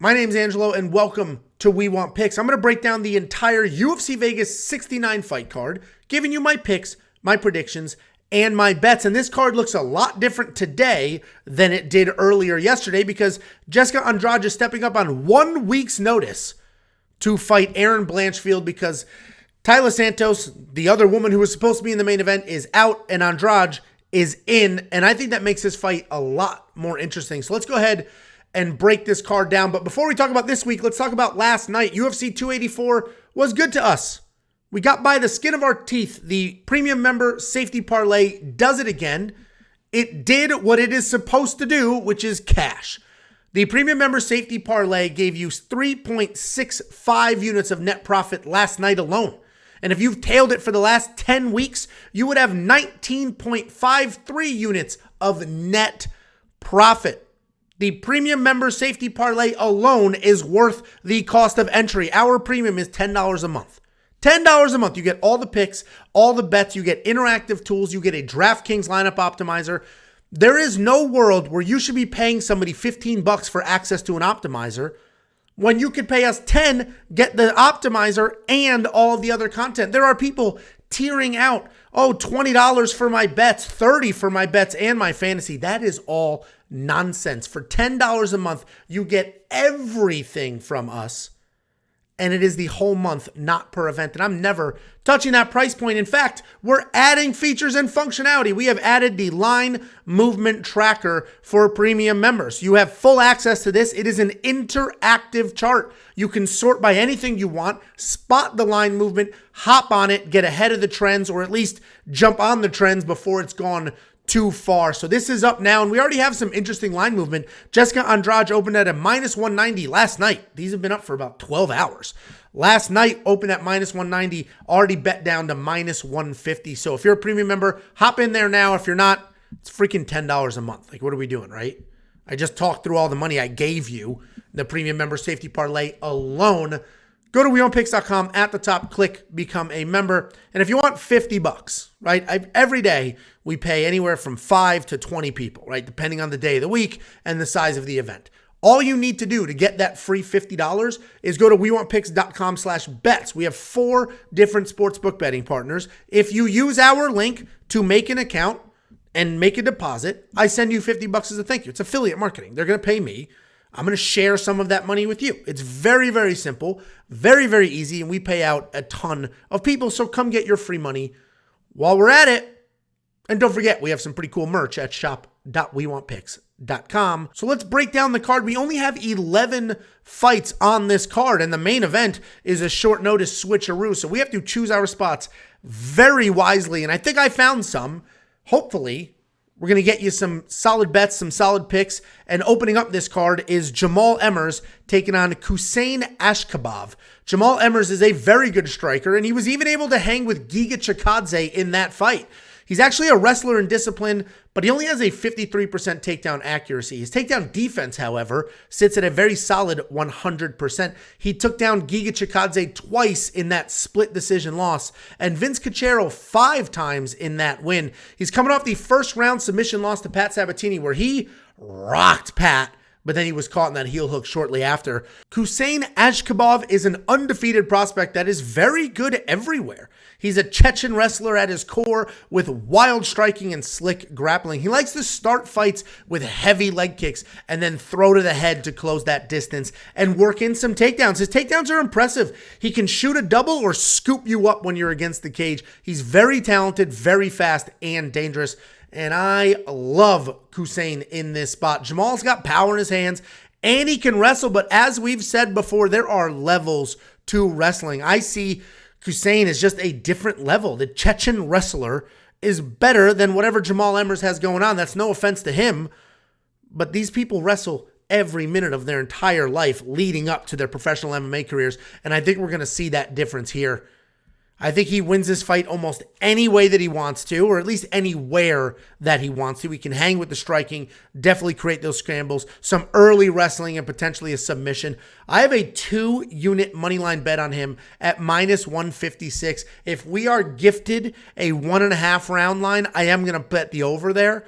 My name's Angelo, and welcome to We Want Picks. I'm going to break down the entire UFC Vegas 69 fight card, giving you my picks, my predictions, and my bets. And this card looks a lot different today than it did earlier yesterday because Jessica Andrade is stepping up on 1 week's notice to fight Erin Blanchfield because Taila Santos, the other woman who was supposed to be in the main event, is out and Andrade is in. And I think that makes this fight a lot more interesting. So let's go ahead and break this card down. But before we talk about this week, let's talk about last night. UFC 284 was good to us. We got by the skin of our teeth. The premium member safety parlay does it again. It did what it is supposed to do, which is cash. The premium member safety parlay gave you 3.65 units of net profit last night alone. And if you've tailed it for the last 10 weeks, you would have 19.53 units of net profit. The premium member safety parlay alone is worth the cost of entry. Our premium is $10 a month. $10 a month. You get all the picks, all the bets. You get interactive tools. You get a DraftKings lineup optimizer. There is no world where you should be paying somebody $15 for access to an optimizer when you could pay us $10, get the optimizer and all the other content. There are people tearing out, $20 for my bets, $30 for my bets and my fantasy. That is all nonsense. For $10 a month, you get everything from us, and it is the whole month, not per event. And I'm never touching that price point. In fact, we're adding features and functionality. We have added the line movement tracker for premium members. You have full access to this. It is an interactive chart. You can sort by anything you want, spot the line movement, hop on it, get ahead of the trends, or at least jump on the trends before it's gone too far. So this is up now, and we already have some interesting line movement. Jessica Andrade opened at a minus 190 last night. These have been up for about 12 hours. Last night opened at minus 190, already bet down to minus 150. So if you're a premium member, hop in there now. If you're not, it's freaking $10 a month. Like, what are we doing, right? I just talked through all the money I gave you. The premium member safety parlay alone. Go to WeWantPicks.com. At the top, click Become a Member. And if you want $50, right? Every day we pay anywhere from 5 to 20 people, right? Depending on the day of the week and the size of the event. All you need to do to get that free $50 is go to WeWantPicks.com/bets. We have 4 different sportsbook betting partners. If you use our link to make an account and make a deposit, I send you $50 as a thank you. It's affiliate marketing. They're going to pay me. I'm going to share some of that money with you. It's very, very simple, very, very easy, and we pay out a ton of people, so come get your free money while we're at it. And don't forget, we have some pretty cool merch at shop.wewantpicks.com. So let's break down the card. We only have 11 fights on this card, and the main event is a short notice switcheroo, so we have to choose our spots very wisely, and I think I found some, hopefully. We're going to get you some solid bets, some solid picks. And opening up this card is Jamall Emmers taking on Khusein Askhabov. Jamall Emmers is a very good striker, and he was even able to hang with Giga Chikadze in that fight. He's actually a wrestler in discipline, but he only has a 53% takedown accuracy. His takedown defense, however, sits at a very solid 100%. He took down Giga Chikadze twice in that split decision loss, and Vince Cachero 5 times in that win. He's coming off the first round submission loss to Pat Sabatini, where he rocked Pat, but then he was caught in that heel hook shortly after. Khusein Askhabov is an undefeated prospect that is very good everywhere. He's a Chechen wrestler at his core with wild striking and slick grappling. He likes to start fights with heavy leg kicks and then throw to the head to close that distance and work in some takedowns. His takedowns are impressive. He can shoot a double or scoop you up when you're against the cage. He's very talented, very fast, and dangerous. And I love Khusein in this spot. Jamall's got power in his hands and he can wrestle, but as we've said before, there are levels to wrestling. I see Khusein is just a different level. The Chechen wrestler is better than whatever Jamall Emmers has going on. That's no offense to him, but these people wrestle every minute of their entire life leading up to their professional MMA careers, and I think we're going to see that difference here. I think he wins this fight almost any way that he wants to, or at least anywhere that he wants to. He can hang with the striking, definitely create those scrambles, some early wrestling, and potentially a submission. I have a 2-unit moneyline bet on him at minus 156. If we are gifted a 1.5 round line, I am going to bet the over there.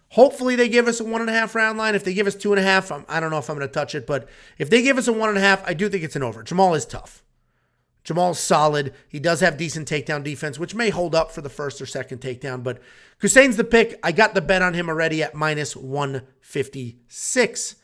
Hopefully they give us a 1.5 round line. If they give us 2.5, I don't know if I'm going to touch it, but if they give us a 1.5, I do think it's an over. Jamall is tough. Jamal's solid. He does have decent takedown defense, which may hold up for the first or second takedown, but Khusein's the pick. I got the bet on him already at minus 156.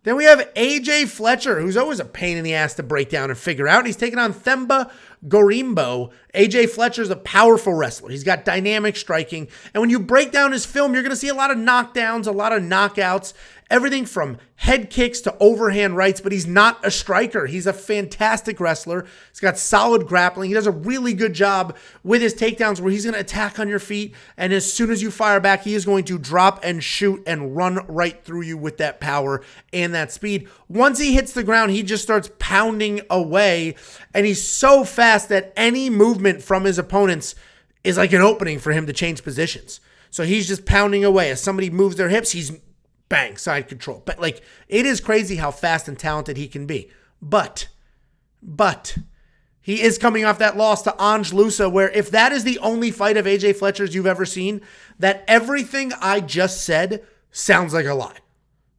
Then we have AJ Fletcher, who's always a pain in the ass to break down and figure out. He's taking on Themba Gorimbo. AJ Fletcher's a powerful wrestler. He's got dynamic striking. And when you break down his film, you're going to see a lot of knockdowns, a lot of knockouts, everything from head kicks to overhand rights, but he's not a striker. He's a fantastic wrestler. He's got solid grappling. He does a really good job with his takedowns where he's going to attack on your feet, and as soon as you fire back, he is going to drop and shoot and run right through you with that power and that speed. Once he hits the ground, he just starts pounding away, and he's so fast that any movement from his opponents is like an opening for him to change positions. So he's just pounding away. As somebody moves their hips, he's bang, side control. But like, it is crazy how fast and talented he can be. But he is coming off that loss to Andrade, where if that is the only fight of AJ Fletcher's you've ever seen, that everything I just said sounds like a lie.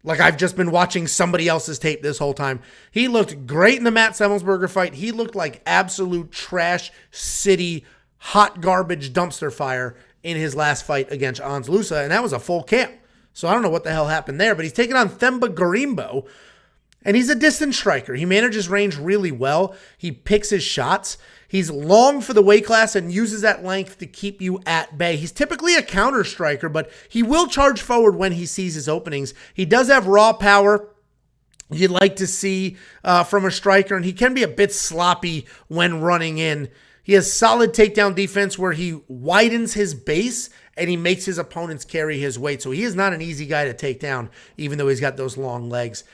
Like I've just been watching somebody else's tape this whole time. He looked great in the Matt Semmelsberger fight. He looked like absolute trash city, hot garbage dumpster fire in his last fight against Andrade, and that was a full camp. So I don't know what the hell happened there, but he's taking on Themba Gorimbo, and he's a distance striker. He manages range really well. He picks his shots. He's long for the weight class and uses that length to keep you at bay. He's typically a counter striker, but he will charge forward when he sees his openings. He does have raw power you'd like to see from a striker, and he can be a bit sloppy when running in. He has solid takedown defense where he widens his base and he makes his opponents carry his weight. So he is not an easy guy to take down, even though he's got those long legs.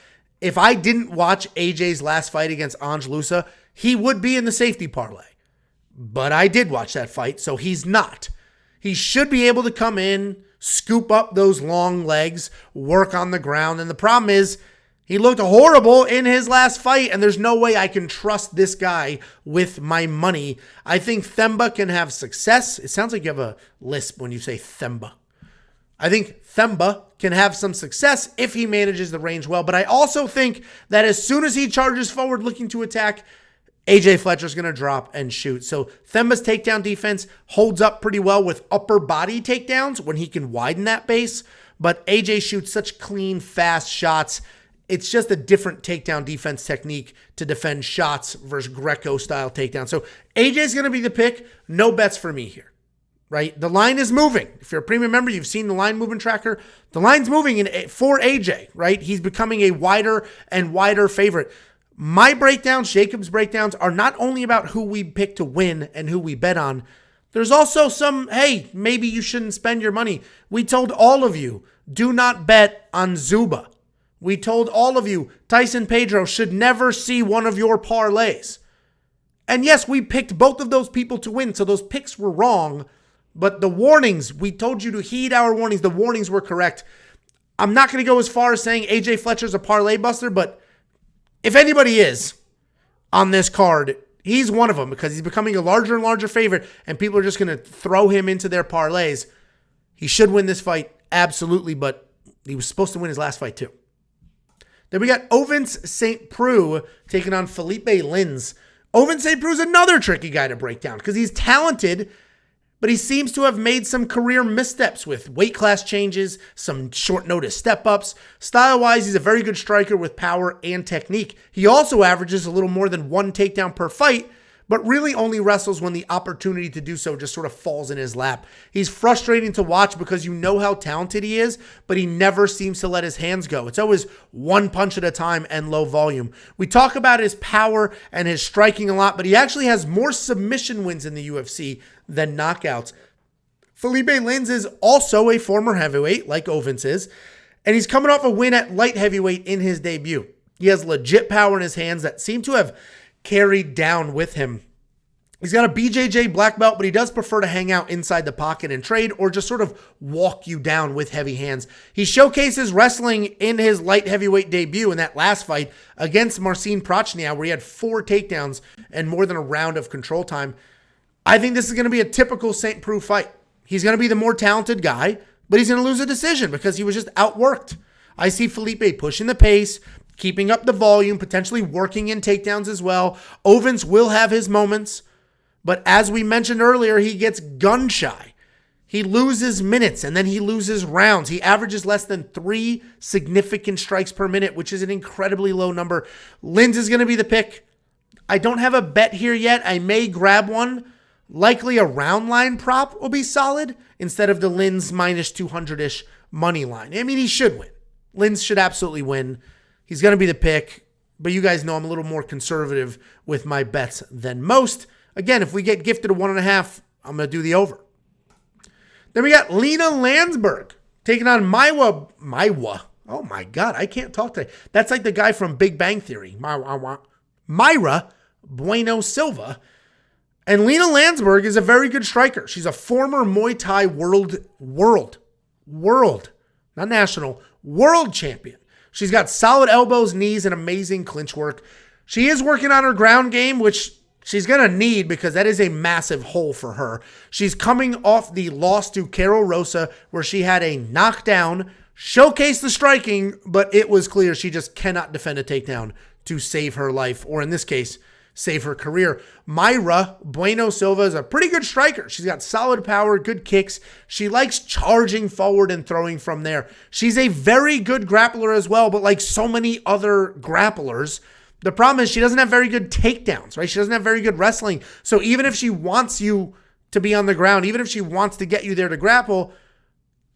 If I didn't watch AJ's last fight against Andrade, he would be in the safety parlay. But I did watch that fight, so he's not. He should be able to come in, scoop up those long legs, work on the ground. And the problem is, he looked horrible in his last fight, and there's no way I can trust this guy with my money. I think Themba can have success. It sounds like you have a lisp when you say Themba. I think Themba can have some success if he manages the range well, but I also think that as soon as he charges forward looking to attack, AJ Fletcher's going to drop and shoot. So Themba's takedown defense holds up pretty well with upper body takedowns when he can widen that base, but AJ shoots such clean, fast shots. It's just a different takedown defense technique to defend shots versus Greco-style takedown. So AJ's going to be the pick. No bets for me here, right? The line is moving. If you're a premium member, you've seen the line movement tracker. The line's moving for AJ, right? He's becoming a wider and wider favorite. My breakdowns, Jacob's breakdowns, are not only about who we pick to win and who we bet on. There's also some, hey, maybe you shouldn't spend your money. We told all of you, do not bet on Zuba. We told all of you, Tyson Pedro should never see one of your parlays. And yes, we picked both of those people to win, so those picks were wrong. But the warnings, we told you to heed our warnings. The warnings were correct. I'm not going to go as far as saying AJ Fletcher's a parlay buster, but if anybody is on this card, he's one of them because he's becoming a larger and larger favorite, and people are just going to throw him into their parlays. He should win this fight, absolutely, but he was supposed to win his last fight too. Then we got Ovince St. Preux taking on Philipe Lins. Ovince St. Preux is another tricky guy to break down because he's talented, but he seems to have made some career missteps with weight class changes, some short notice step-ups. Style-wise, he's a very good striker with power and technique. He also averages a little more than one takedown per fight, but really only wrestles when the opportunity to do so just sort of falls in his lap. He's frustrating to watch because you know how talented he is, but he never seems to let his hands go. It's always one punch at a time and low volume. We talk about his power and his striking a lot, but he actually has more submission wins in the UFC than knockouts. Philipe Lins is also a former heavyweight, like Ovince is, and he's coming off a win at light heavyweight in his debut. He has legit power in his hands that seem to have carried down with him. He's got a BJJ black belt, but he does prefer to hang out inside the pocket and trade or just sort of walk you down with heavy hands. He showcases wrestling in his light heavyweight debut in that last fight against Marcin Prochnia, where he had 4 takedowns and more than a round of control time. I think this is going to be a typical St. Preux fight. He's going to be the more talented guy, but he's going to lose a decision because he was just outworked. I see Philipe pushing the pace, keeping up the volume, potentially working in takedowns as well. Ovince will have his moments, but as we mentioned earlier, he gets gun shy. He loses minutes and then he loses rounds. He averages less than 3 significant strikes per minute, which is an incredibly low number. Lins is going to be the pick. I don't have a bet here yet. I may grab one. Likely a round line prop will be solid instead of the Lins minus 200-ish money line. I mean, he should win. Lins should absolutely win. He's going to be the pick, but you guys know I'm a little more conservative with my bets than most. Again, if we get gifted a 1.5, I'm going to do the over. Then we got Lina Lansberg taking on Mayra. Oh my God, I can't talk today. That's like the guy from Big Bang Theory. Mayra Bueno Silva. And Lina Lansberg is a very good striker. She's a former Muay Thai world, not national, world champion. She's got solid elbows, knees, and amazing clinch work. She is working on her ground game, which she's going to need because that is a massive hole for her. She's coming off the loss to Carol Rosa where she had a knockdown, showcased the striking, but it was clear she just cannot defend a takedown to save her life, or in this case, save her career. Mayra Bueno Silva is a pretty good striker. She's got solid power, good kicks. She likes charging forward and throwing from there. She's a very good grappler as well, but like so many other grapplers, the problem is she doesn't have very good takedowns, right? She doesn't have very good wrestling. So even if she wants you to be on the ground, even if she wants to get you there to grapple,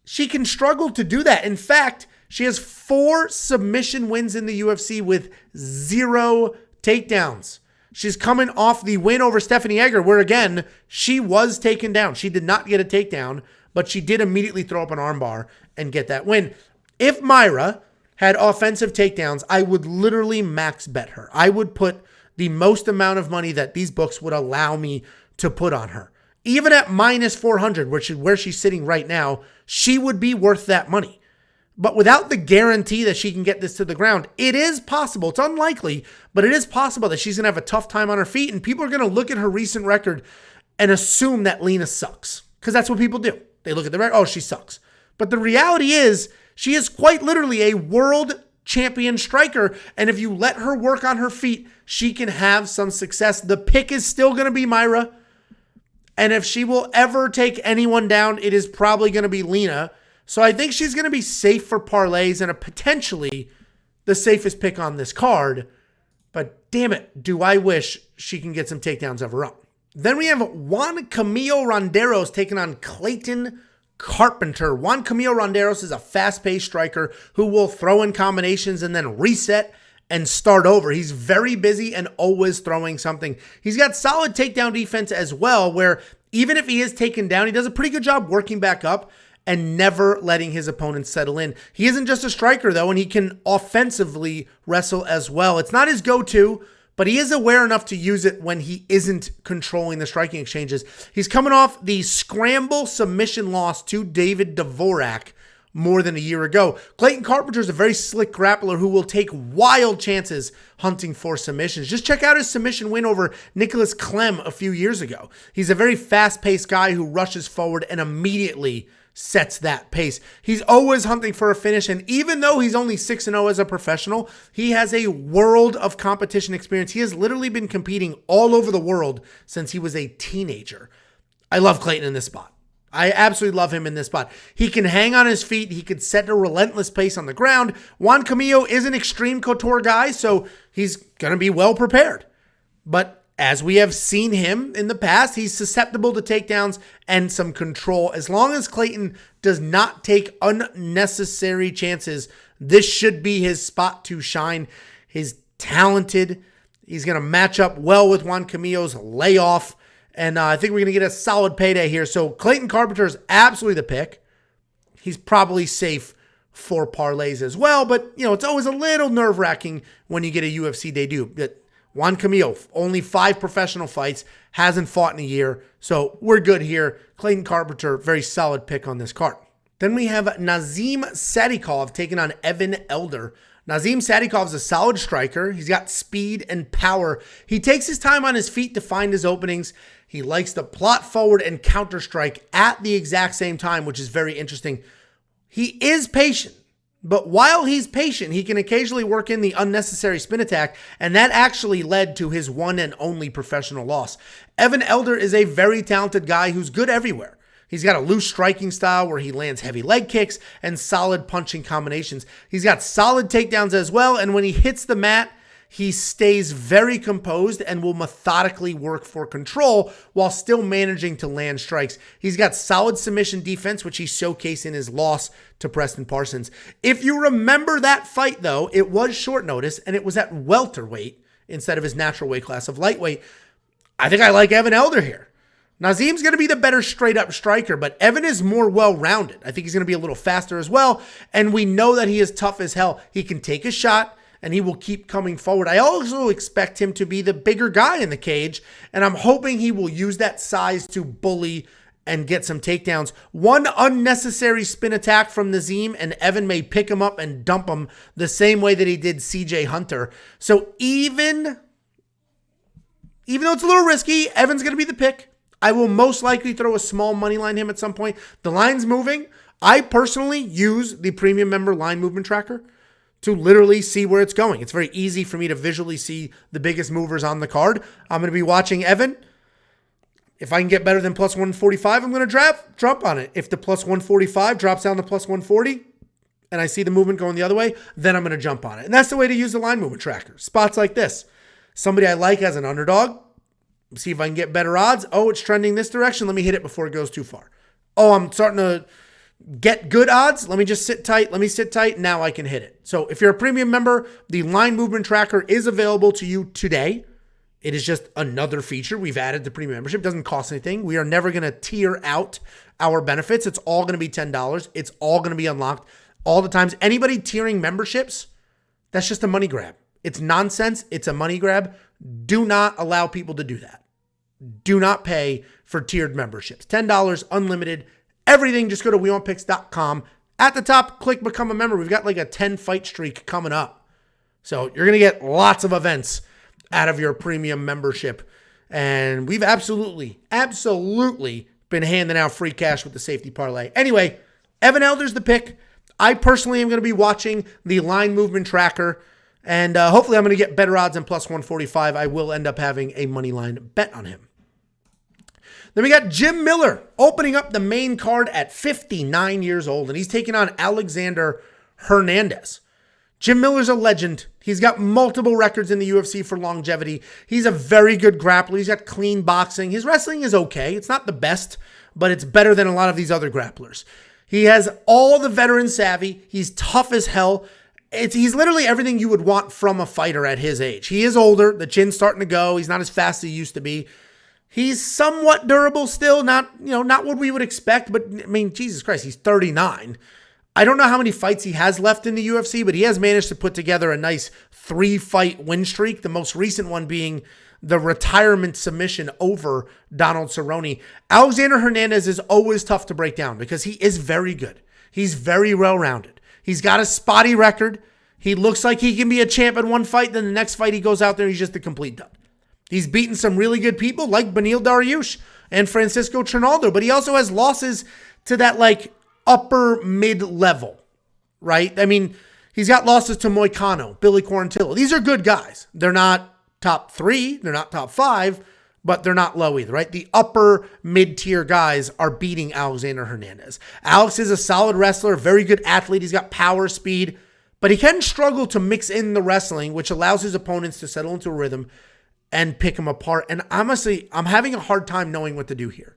she can struggle to do that. In fact, she has 4 submission wins in the UFC with 0 takedowns. She's coming off the win over Stephanie Egger, where again, she was taken down. She did not get a takedown, but she did immediately throw up an armbar and get that win. If Mayra had offensive takedowns, I would literally max bet her. I would put the most amount of money that these books would allow me to put on her. Even at minus 400, where she's sitting right now, she would be worth that money. But without the guarantee that she can get this to the ground, it is possible. It's unlikely, but it is possible that she's going to have a tough time on her feet, and people are going to look at her recent record and assume that Lina sucks. Because that's what people do. They look at the record, oh, she sucks. But the reality is, she is quite literally a world champion striker, and if you let her work on her feet, she can have some success. The pick is still going to be Mayra, and if she will ever take anyone down, it is probably going to be Lina. So I think she's going to be safe for parlays and potentially the safest pick on this card. But damn it, do I wish she can get some takedowns of her own. Then we have Juancamilo Ronderos taking on Clayton Carpenter. Juancamilo Ronderos is a fast-paced striker who will throw in combinations and then reset and start over. He's very busy and always throwing something. He's got solid takedown defense as well, where even if he is taken down, he does a pretty good job working back up and never letting his opponents settle in. He isn't just a striker, though, and he can offensively wrestle as well. It's not his go-to, but he is aware enough to use it when he isn't controlling the striking exchanges. He's coming off the scramble submission loss to David Dvorak more than a year ago. Clayton Carpenter is a very slick grappler who will take wild chances hunting for submissions. Just check out his submission win over Nicholas Clem a few years ago. He's a very fast-paced guy who rushes forward and immediately sets that pace. He's always hunting for a finish, and even though he's only 6-0 as a professional, he has a world of competition experience. He has literally been competing all over the world since he was a teenager. I love Clayton in this spot. I absolutely love him in this spot. He can hang on his feet. He could set a relentless pace on the ground. Juancamilo is an extreme couture guy, so he's going to be well prepared. But as we have seen him in the past, he's susceptible to takedowns and some control. As long as Clayton does not take unnecessary chances, this should be his spot to shine. He's talented. He's going to match up well with Juancamilo's layoff. And I think we're going to get a solid payday here. So Clayton Carpenter is absolutely the pick. He's probably safe for parlays as well. But, you know, it's always a little nerve-wracking when you get a UFC debut. Juancamilo, only 5 professional fights, hasn't fought in a year. So we're good here. Clayton Carpenter, very solid pick on this card. Then we have Nazim Sadykhov taking on Evan Elder. Nazim Sadykhov is a solid striker. He's got speed and power. He takes his time on his feet to find his openings. He likes to plot forward and counter strike at the exact same time, which is very interesting. He is patient. But while he's patient, he can occasionally work in the unnecessary spin attack, and that actually led to his one and only professional loss. Evan Elder is a very talented guy who's good everywhere. He's got a loose striking style where he lands heavy leg kicks and solid punching combinations. He's got solid takedowns as well, and when he hits the mat, he stays very composed and will methodically work for control while still managing to land strikes. He's got solid submission defense, which he showcased in his loss to Preston Parsons. If you remember that fight, though, it was short notice, and it was at welterweight instead of his natural weight class of lightweight. I think I like Evan Elder here. Nazim's going to be the better straight-up striker, but Evan is more well-rounded. I think he's going to be a little faster as well, and we know that he is tough as hell. He can take a shot, and he will keep coming forward. I also expect him to be the bigger guy in the cage, and I'm hoping he will use that size to bully and get some takedowns. One unnecessary spin attack from Nazim, and Evan may pick him up and dump him the same way that he did CJ Hunter. So even though it's a little risky, Evan's going to be the pick. I will most likely throw a small money line him at some point. The line's moving. I personally use the premium member line movement tracker to literally see where it's going. It's very easy for me to visually see the biggest movers on the card. I'm going to be watching Evan. If I can get better than plus 145, I'm going to drop on it. If the plus 145 drops down to plus 140 and I see the movement going the other way, then I'm going to jump on it. And that's the way to use the line movement tracker. Spots like this. Somebody I like as an underdog. See if I can get better odds. Oh, it's trending this direction. Let me hit it before it goes too far. Oh, I'm starting to get good odds. Let me just sit tight. Let me sit tight. Now I can hit it. So if you're a premium member, the line movement tracker is available to you today. It is just another feature we've added to premium membership. It doesn't cost anything. We are never going to tier out our benefits. It's all going to be $10. It's all going to be unlocked all the times. Anybody tiering memberships, that's just a money grab. It's nonsense. It's a money grab. Do not allow people to do that. Do not pay for tiered memberships. $10, unlimited, everything. Just go to WeWantPicks.com. At the top, click Become a Member. We've got like a 10-fight streak coming up. So you're going to get lots of events out of your premium membership. And we've absolutely been handing out free cash with the safety parlay. Anyway, Evan Elder's the pick. I personally am going to be watching the line movement tracker. And hopefully I'm going to get better odds than plus 145. I will end up having a money line bet on him. Then we got Jim Miller opening up the main card at 59 years old, and he's taking on Alexander Hernandez. Jim Miller's a legend. He's got multiple records in the UFC for longevity. He's a very good grappler. He's got clean boxing. His wrestling is okay. It's not the best, but it's better than a lot of these other grapplers. He has all the veteran savvy. He's tough as hell. He's literally everything you would want from a fighter at his age. He is older. The chin's starting to go. He's not as fast as he used to be. He's somewhat durable still. Not what we would expect, but I mean, Jesus Christ, he's 39. I don't know how many fights he has left in the UFC, but he has managed to put together a nice 3-fight win streak. The most recent one being the retirement submission over Donald Cerrone. Alexander Hernandez is always tough to break down because he is very good. He's very well-rounded. He's got a spotty record. He looks like he can be a champ in one fight. Then the next fight he goes out there, he's just a complete dud. He's beaten some really good people like Beneil Dariush and Francisco Trinaldo, but he also has losses to that like upper mid-level, right? I mean, he's got losses to Moicano, Billy Quarantillo. These are good guys. They're not top 3. They're not top 5, but they're not low either, right? The upper mid-tier guys are beating Alexander Hernandez. Alex is a solid wrestler, very good athlete. He's got power, speed, but he can struggle to mix in the wrestling, which allows his opponents to settle into a rhythm and pick him apart. And honestly, I'm having a hard time knowing what to do here.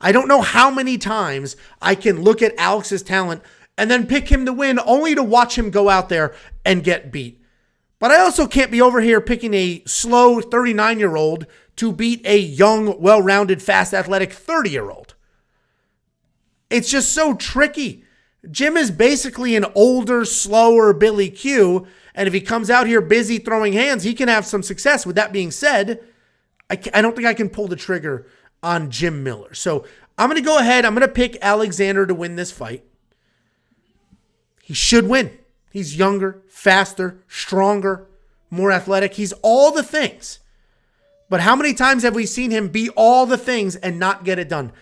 I don't know how many times I can look at Alex's talent and then pick him to win only to watch him go out there and get beat. But I also can't be over here picking a slow 39-year-old to beat a young, well-rounded, fast, athletic 30-year-old. It's just so tricky. Jim is basically an older, slower Billy Q, and if he comes out here busy throwing hands, he can have some success. With that being said, I don't think I can pull the trigger on Jim Miller. So I'm going to go ahead. I'm going to pick Alexander to win this fight. He should win. He's younger, faster, stronger, more athletic. He's all the things. But how many times have we seen him be all the things and not get it done?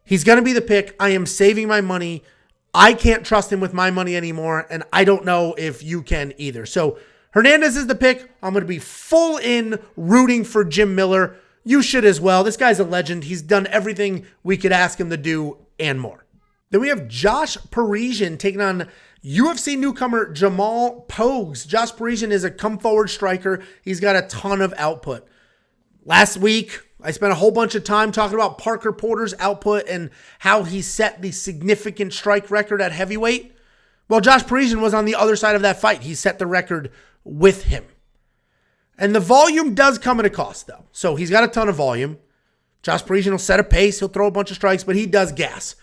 He's going to be the pick. I am saving my money I can't trust him with my money anymore, and I don't know if you can either. So Hernandez is the pick. I'm going to be full in rooting for Jim Miller. You should as well. This guy's a legend. He's done everything we could ask him to do and more. Then we have Josh Parisian taking on UFC newcomer Jamall Pogues. Josh Parisian is a come-forward striker. He's got a ton of output. Last week, I spent a whole bunch of time talking about Parker Porter's output and how he set the significant strike record at heavyweight. Well, Josh Parisian was on the other side of that fight. He set the record with him. And the volume does come at a cost, though. So he's got a ton of volume. Josh Parisian will set a pace. He'll throw a bunch of strikes, but he does gas.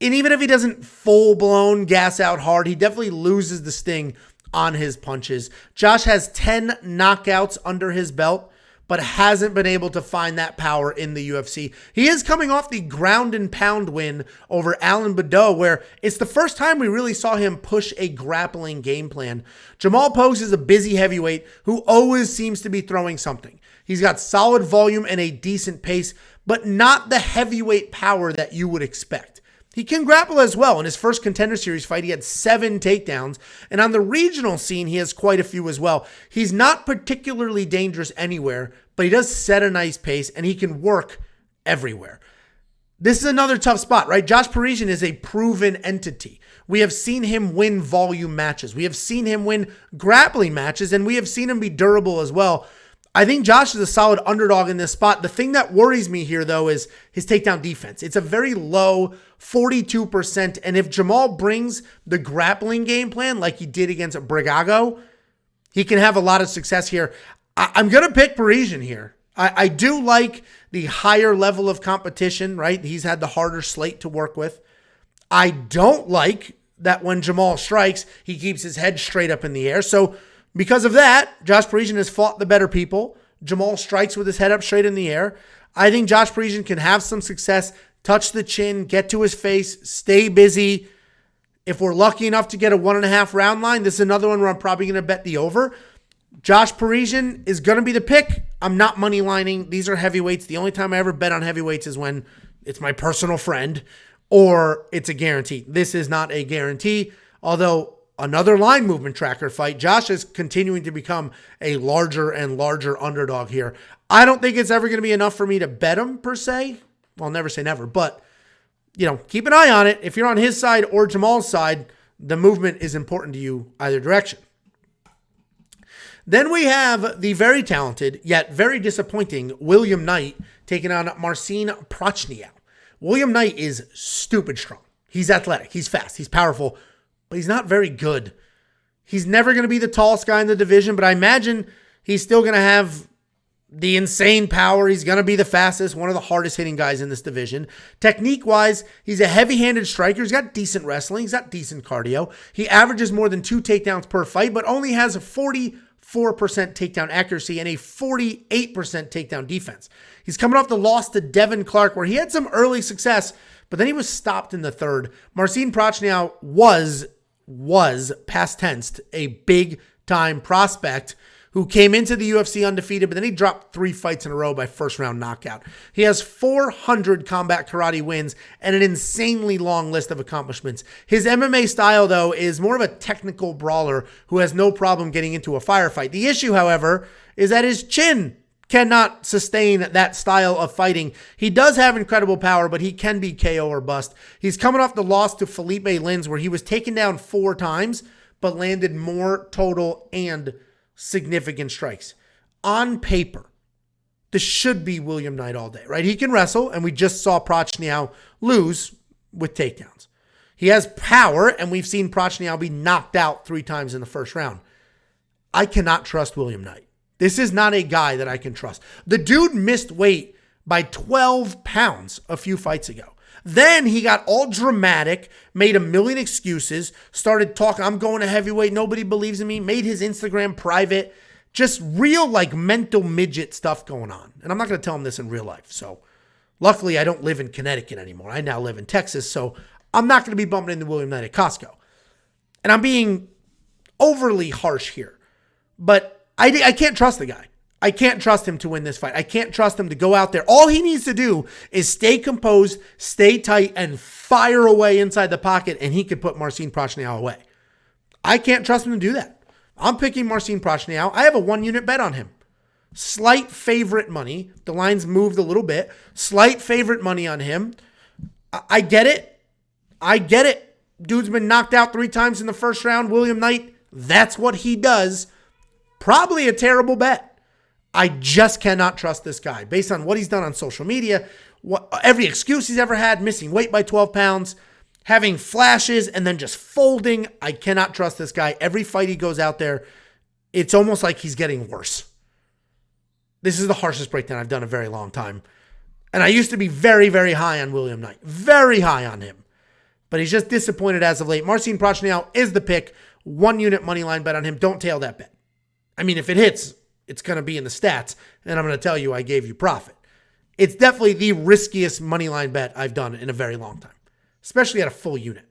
And even if he doesn't full-blown gas out hard, he definitely loses the sting on his punches. Josh has 10 knockouts under his belt, but hasn't been able to find that power in the UFC. He is coming off the ground and pound win over Alan Baudot, where it's the first time we really saw him push a grappling game plan. Jamall Pogues is a busy heavyweight who always seems to be throwing something. He's got solid volume and a decent pace, but not the heavyweight power that you would expect. He can grapple as well. In his first Contender Series fight, he had 7 takedowns. And on the regional scene, he has quite a few as well. He's not particularly dangerous anywhere, but he does set a nice pace, and he can work everywhere. This is another tough spot, right? Josh Parisian is a proven entity. We have seen him win volume matches. We have seen him win grappling matches, and we have seen him be durable as well. I think Josh is a solid underdog in this spot. The thing that worries me here, though, is his takedown defense. It's a very low 42%. And if Jamall brings the grappling game plan like he did against Brigago, he can have a lot of success here. I'm going to pick Parisian here. I do like the higher level of competition, right? He's had the harder slate to work with. I don't like that when Jamall strikes, he keeps his head straight up in the air. So because of that, Josh Parisian has fought the better people. Jamall strikes with his head up straight in the air. I think Josh Parisian can have some success, touch the chin, get to his face, stay busy. If we're lucky enough to get a 1.5 round line, this is another one where I'm probably going to bet the over. Josh Parisian is going to be the pick. I'm not money lining. These are heavyweights. The only time I ever bet on heavyweights is when it's my personal friend or it's a guarantee. This is not a guarantee, although another line movement tracker fight. Josh is continuing to become a larger and larger underdog here. I don't think it's ever going to be enough for me to bet him per se. Well, I'll never say never, but keep an eye on it. If you're on his side or Jamall's side, the movement is important to you either direction. Then we have the very talented yet very disappointing William Knight taking on Marcin Prochniak. William Knight is stupid strong. He's athletic. He's fast. He's powerful. But he's not very good. He's never going to be the tallest guy in the division, but I imagine he's still going to have the insane power. He's going to be the fastest, one of the hardest hitting guys in this division. Technique-wise, he's a heavy-handed striker. He's got decent wrestling. He's got decent cardio. He averages more than 2 takedowns per fight, but only has a 44% takedown accuracy and a 48% takedown defense. He's coming off the loss to Devin Clark, where he had some early success, but then he was stopped in the third. Marcin Prochniak was past tense, a big-time prospect who came into the UFC undefeated, but then he dropped 3 fights in a row by first-round knockout. He has 400 combat karate wins and an insanely long list of accomplishments. His MMA style, though, is more of a technical brawler who has no problem getting into a firefight. The issue, however, is that his chin cannot sustain that style of fighting. He does have incredible power, but he can be KO or bust. He's coming off the loss to Philipe Lins, where he was taken down 4 times, but landed more total and significant strikes. On paper, this should be William Knight all day, right? He can wrestle, and we just saw Prochniak lose with takedowns. He has power, and we've seen Prochniak be knocked out 3 times in the first round. I cannot trust William Knight. This is not a guy that I can trust. The dude missed weight by 12 pounds a few fights ago. Then he got all dramatic, made a million excuses, started talking, I'm going to heavyweight, nobody believes in me, made his Instagram private, just real mental midget stuff going on. And I'm not going to tell him this in real life. So luckily I don't live in Connecticut anymore. I now live in Texas, so I'm not going to be bumping into William Knight at Costco. And I'm being overly harsh here, but I can't trust the guy. I can't trust him to win this fight. I can't trust him to go out there. All he needs to do is stay composed, stay tight, and fire away inside the pocket, and he could put Marcin Prachniow away. I can't trust him to do that. I'm picking Marcin Prachniow. I have a 1-unit bet on him. Slight favorite money. The line's moved a little bit. Slight favorite money on him. I get it. I get it. Dude's been knocked out 3 times in the first round. William Knight, that's what he does. Probably a terrible bet. I just cannot trust this guy based on what he's done on social media, every excuse he's ever had, missing weight by 12 pounds, having flashes, and then just folding. I cannot trust this guy. Every fight he goes out there, it's almost like he's getting worse. This is the harshest breakdown I've done in a very long time. And I used to be very, very high on William Knight. Very high on him. But he's just disappointed as of late. Marcin Prachniow is the pick. 1-unit money line bet on him. Don't tail that bet. I mean, if it hits, it's going to be in the stats, and I'm going to tell you I gave you profit. It's definitely the riskiest money line bet I've done in a very long time, especially at a full unit.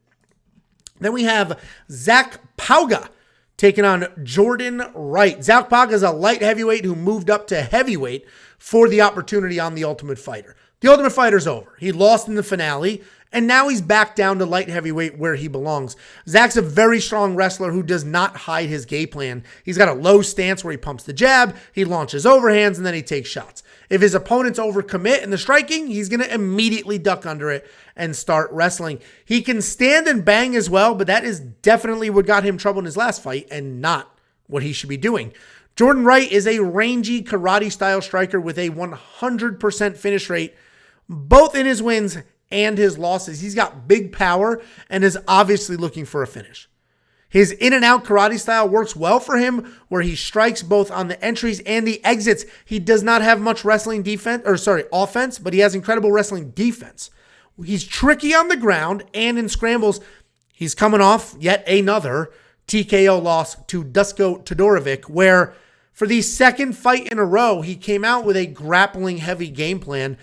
Then we have Zach Pogues taking on Jordan Wright. Zach Pogues is a light heavyweight who moved up to heavyweight for the opportunity on The Ultimate Fighter. The Ultimate Fighter's over. He lost in the finale, and now he's back down to light heavyweight where he belongs. Zach's a very strong wrestler who does not hide his game plan. He's got a low stance where he pumps the jab, he launches overhands, and then he takes shots. If his opponents overcommit in the striking, he's going to immediately duck under it and start wrestling. He can stand and bang as well, but that is definitely what got him trouble in his last fight and not what he should be doing. Jordan Wright is a rangy karate-style striker with a 100% finish rate, both in his wins and his losses. He's got big power and is obviously looking for a finish. His in-and-out karate style works well for him, where he strikes both on the entries and the exits. He does not have much offense, but he has incredible wrestling defense. He's tricky on the ground, and in scrambles, he's coming off yet another TKO loss to Dusko Todorovic, where for the second fight in a row, he came out with a grappling-heavy game plan.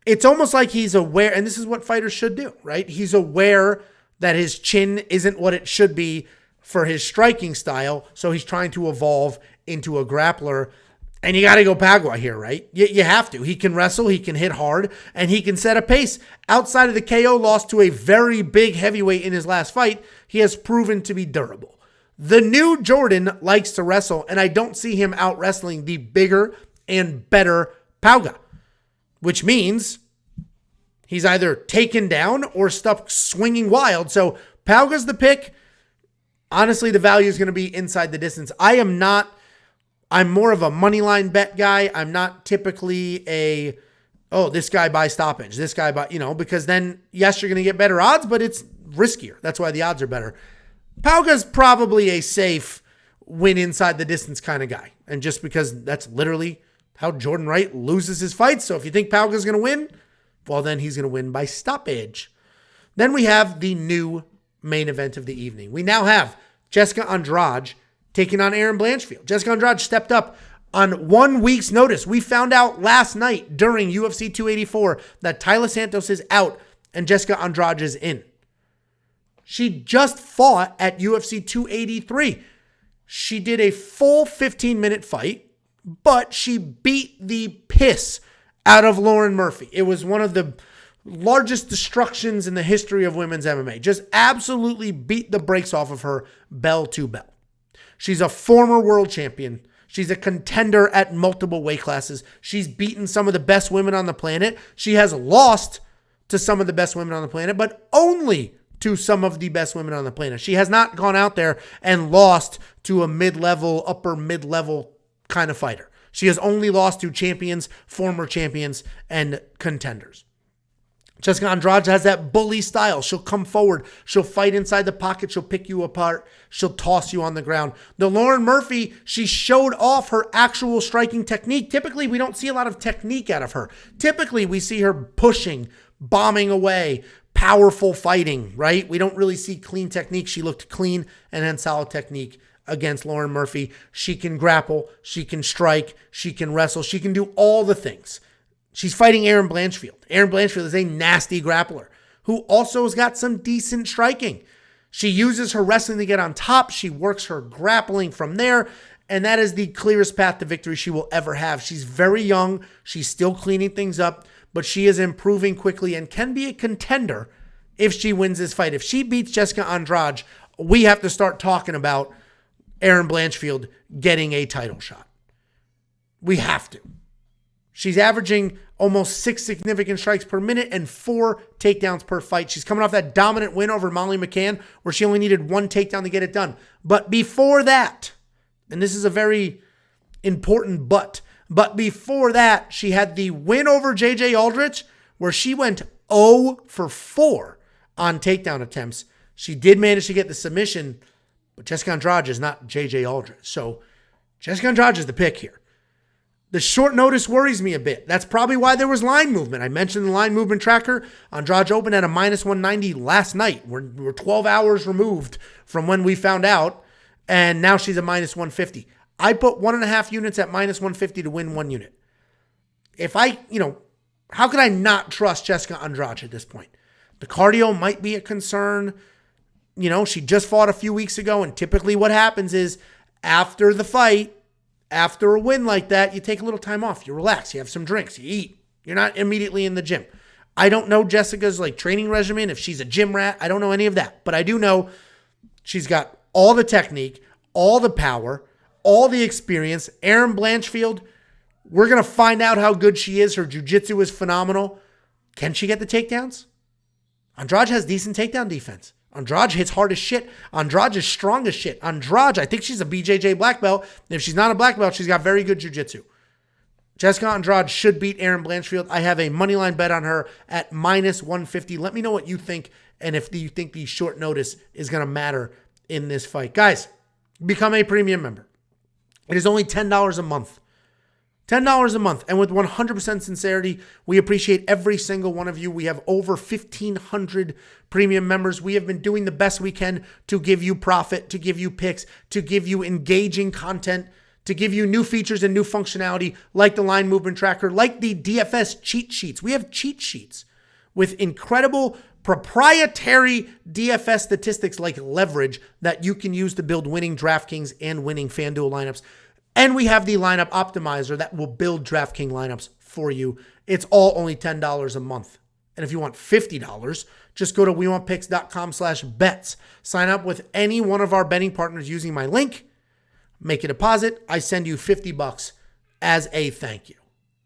It's almost like he's aware, and this is what fighters should do, right? He's aware that his chin isn't what it should be for his striking style, so he's trying to evolve into a grappler. And you got to go Pogues here, right? You have to. He can wrestle, he can hit hard, and he can set a pace. Outside of the KO loss to a very big heavyweight in his last fight, he has proven to be durable. The new Jordan likes to wrestle, and I don't see him out wrestling the bigger and better Pogues, which means he's either taken down or stuck swinging wild. So Pogues the pick. Honestly, the value is going to be inside the distance. I'm more of a money line bet guy. I'm not typically this guy by stoppage, this guy by, because then, yes, you're going to get better odds, but it's riskier. That's why the odds are better. Pogues probably a safe win inside the distance kind of guy. And just because that's literally how Jordan Wright loses his fights. So if you think Pogues is going to win, well, then he's going to win by stoppage. Then we have the new main event of the evening. We now have Jessica Andrade taking on Erin Blanchfield. Jessica Andrade stepped up on 1 week's notice. We found out last night during UFC 284 that Taila Santos is out and Jessica Andrade is in. She just fought at UFC 283. She did a full 15-minute fight, but she beat the piss out of Lauren Murphy. It was one of the largest destructions in the history of women's MMA. Just absolutely beat the brakes off of her bell to bell. She's a former world champion. She's a contender at multiple weight classes. She's beaten some of the best women on the planet. She has lost to some of the best women on the planet, but only to some of the best women on the planet. She has not gone out there and lost to a mid-level, upper mid-level kind of fighter. She has only lost to champions, former champions, and contenders. Jessica Andrade has that bully style. She'll come forward. She'll fight inside the pocket. She'll pick you apart. She'll toss you on the ground. The Lauren Murphy, she showed off her actual striking technique. Typically, we don't see a lot of technique out of her. Typically, we see her pushing, bombing away, powerful fighting, right? We don't really see clean technique. She looked clean and had solid technique against Lauren Murphy. She can grapple. She can strike. She can wrestle. She can do all the things. She's fighting Erin Blanchfield. Erin Blanchfield is a nasty grappler who also has got some decent striking. She uses her wrestling to get on top. She works her grappling from there. And that is the clearest path to victory she will ever have. She's very young. She's still cleaning things up, but she is improving quickly and can be a contender if she wins this fight. If she beats Jessica Andrade, we have to start talking about Erin Blanchfield getting a title shot. We have to. She's averaging almost 6 significant strikes per minute and 4 takedowns per fight. She's coming off that dominant win over Molly McCann where she only needed 1 takedown to get it done. But before that, and this is a very important but before that, she had the win over J.J. Aldrich where she went 0 for 4 on takedown attempts. She did manage to get the submission, but Jessica Andrade is not J.J. Aldrich. So Jessica Andrade is the pick here. The short notice worries me a bit. That's probably why there was line movement. I mentioned the line movement tracker. Andrade opened at a minus 190 last night. We're 12 hours removed from when we found out, and now she's a minus 150. I put 1.5 units at minus 150 to win 1 unit. How could I not trust Jessica Andrade at this point? The cardio might be a concern. She just fought a few weeks ago, and typically what happens is after the fight, after a win like that, you take a little time off. You relax. You have some drinks. You eat. You're not immediately in the gym. I don't know Jessica's training regimen, if she's a gym rat. I don't know any of that. But I do know she's got all the technique, all the power, all the experience. Erin Blanchfield, we're going to find out how good she is. Her jiu-jitsu is phenomenal. Can she get the takedowns? Andrade has decent takedown defense. Andrade hits hard as shit. Andrade is strong as shit. Andrade, I think she's a BJJ black belt. If she's not a black belt, she's got very good jiu-jitsu. Jessica Andrade should beat Erin Blanchfield. I have a moneyline bet on her at minus 150. Let me know what you think and if you think the short notice is going to matter in this fight. Guys, become a premium member. It is only $10 a month. $10 a month. And with 100% sincerity, we appreciate every single one of you. We have over 1,500 premium members. We have been doing the best we can to give you profit, to give you picks, to give you engaging content, to give you new features and new functionality like the line movement tracker, like the DFS cheat sheets. We have cheat sheets with incredible proprietary DFS statistics like leverage that you can use to build winning DraftKings and winning FanDuel lineups. And we have the lineup optimizer that will build DraftKings lineups for you. It's all only $10 a month. And if you want $50, just go to WeWantPicks.com/bets. Sign up with any one of our betting partners using my link. Make a deposit. I send you $50 as a thank you.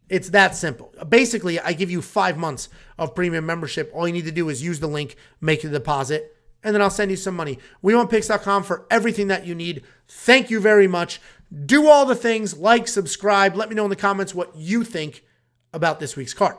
It's that simple. Basically, I give you 5 months of premium membership. All you need to do is use the link, make the deposit, and then I'll send you some money. WeWantPicks.com for everything that you need. Thank you very much. Do all the things, like, subscribe. Let me know in the comments what you think about this week's card.